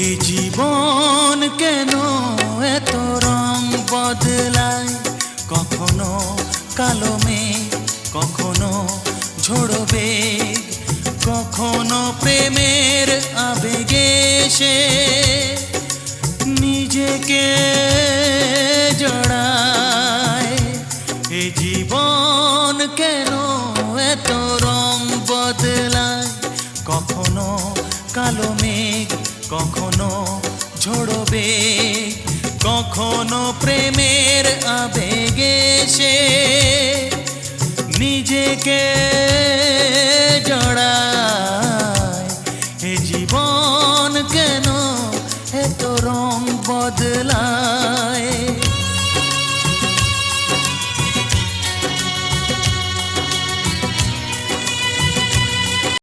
এই জীবন কেন এত রং বদলায়, কখনো কালো মেঘ, কখনো ঝোড়ো বেগ, কখনো প্রেমের আবেগে সে নিজেকে জড়ায়। এই জীবন কেন এত রং বদলায়, কখনো কালো মেঘ, কখনো ঝোড়ো বেগ, কখনো প্রেমের আবেগে সে নিজেকে জড়ায়।